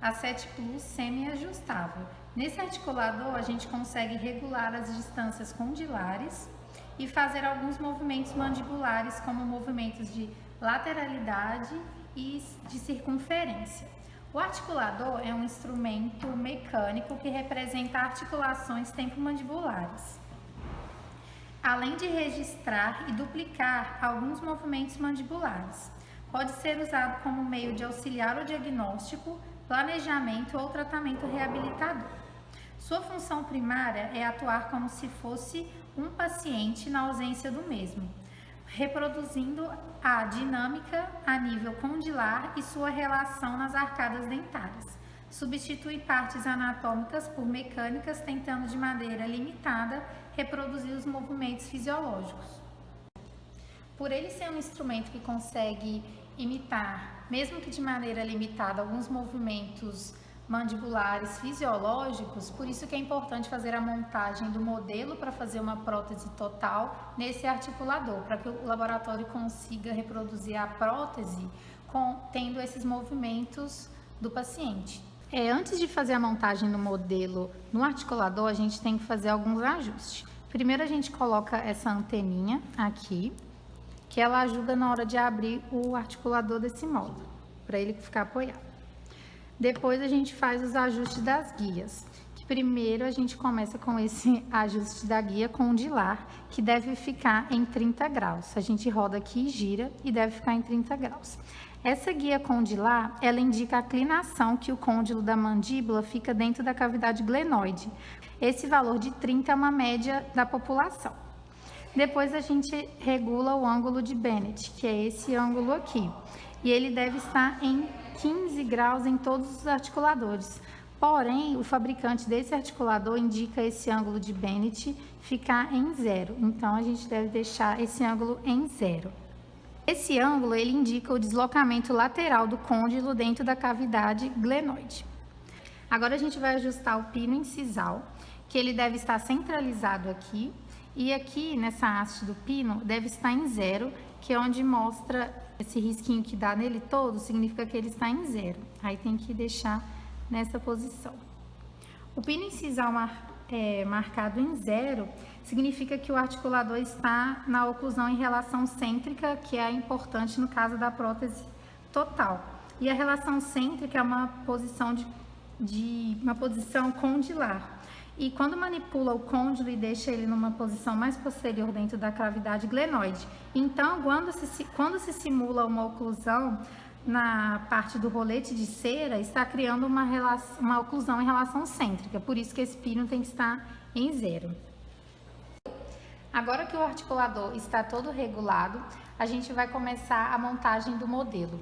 a 7 Plus semi-ajustável. Nesse articulador, a gente consegue regular as distâncias condilares e fazer alguns movimentos mandibulares, como movimentos de lateralidade e de circunferência. O articulador é um instrumento mecânico que representa articulações temporomandibulares, além de registrar e duplicar alguns movimentos mandibulares. Pode ser usado como meio de auxiliar o diagnóstico, planejamento ou tratamento reabilitador. Sua função primária é atuar como se fosse um paciente na ausência do mesmo, reproduzindo a dinâmica a nível condilar e sua relação nas arcadas dentárias. Substitui partes anatômicas por mecânicas, tentando de maneira limitada reproduzir os movimentos fisiológicos. Por ele ser um instrumento que consegue imitar, mesmo que de maneira limitada, alguns movimentos mandibulares fisiológicos, por isso que é importante fazer a montagem do modelo para fazer uma prótese total nesse articulador, para que o laboratório consiga reproduzir a prótese tendo esses movimentos do paciente. Antes de fazer a montagem do modelo no articulador, a gente tem que fazer alguns ajustes. Primeiro a gente coloca essa anteninha aqui, que ela ajuda na hora de abrir o articulador desse modo, para ele ficar apoiado. Depois a gente faz os ajustes das guias, que primeiro a gente começa com esse ajuste da guia condilar, que deve ficar em 30 graus. A gente roda aqui e gira e deve ficar em 30 graus. Essa guia condilar, ela indica a inclinação que o côndilo da mandíbula fica dentro da cavidade glenoide. Esse valor de 30 é uma média da população. Depois a gente regula o ângulo de Bennett, que é esse ângulo aqui. E ele deve estar em 15 graus em todos os articuladores. Porém, o fabricante desse articulador indica esse ângulo de Bennett ficar em 0. Então, a gente deve deixar esse ângulo em 0. Esse ângulo, ele indica o deslocamento lateral do côndilo dentro da cavidade glenoide. Agora, a gente vai ajustar o pino incisal, que ele deve estar centralizado aqui. E aqui, nessa haste do pino, deve estar em 0, que é onde mostra esse risquinho que dá nele todo, significa que ele está em 0. Aí tem que deixar nessa posição. O pino incisal marcado em 0 significa que o articulador está na oclusão em relação cêntrica, que é importante no caso da prótese total. E a relação cêntrica é uma posição uma posição condilar. E quando manipula o côndilo e deixa ele numa posição mais posterior dentro da cavidade glenoide, então quando se simula uma oclusão na parte do rolete de cera, está criando uma oclusão em relação cêntrica, por isso que esse pino tem que estar em 0. Agora que o articulador está todo regulado, a gente vai começar a montagem do modelo.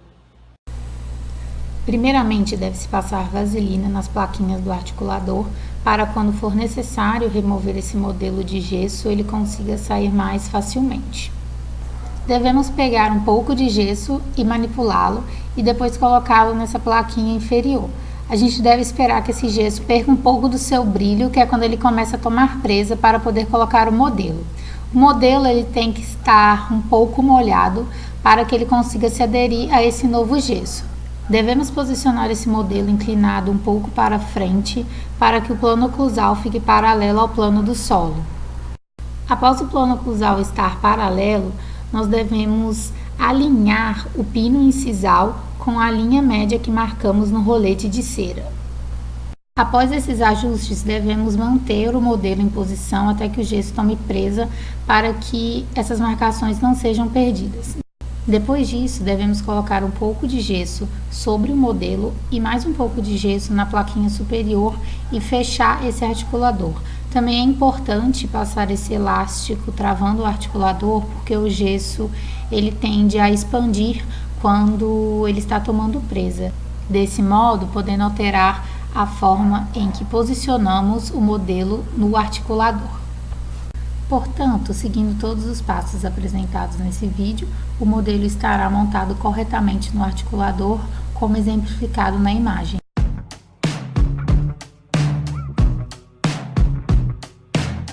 Primeiramente, deve-se passar vaselina nas plaquinhas do articulador para quando for necessário remover esse modelo de gesso, ele consiga sair mais facilmente. Devemos pegar um pouco de gesso e manipulá-lo e depois colocá-lo nessa plaquinha inferior. A gente deve esperar que esse gesso perca um pouco do seu brilho, que é quando ele começa a tomar presa para poder colocar o modelo. O modelo ele tem que estar um pouco molhado para que ele consiga se aderir a esse novo gesso. Devemos posicionar esse modelo inclinado um pouco para frente para que o plano oclusal fique paralelo ao plano do solo. Após o plano oclusal estar paralelo, nós devemos alinhar o pino incisal com a linha média que marcamos no rolete de cera. Após esses ajustes, devemos manter o modelo em posição até que o gesso tome presa para que essas marcações não sejam perdidas. Depois disso, devemos colocar um pouco de gesso sobre o modelo e mais um pouco de gesso na plaquinha superior e fechar esse articulador. Também é importante passar esse elástico travando o articulador, porque o gesso ele tende a expandir quando ele está tomando presa. Desse modo, podendo alterar a forma em que posicionamos o modelo no articulador. Portanto, seguindo todos os passos apresentados nesse vídeo, o modelo estará montado corretamente no articulador, como exemplificado na imagem.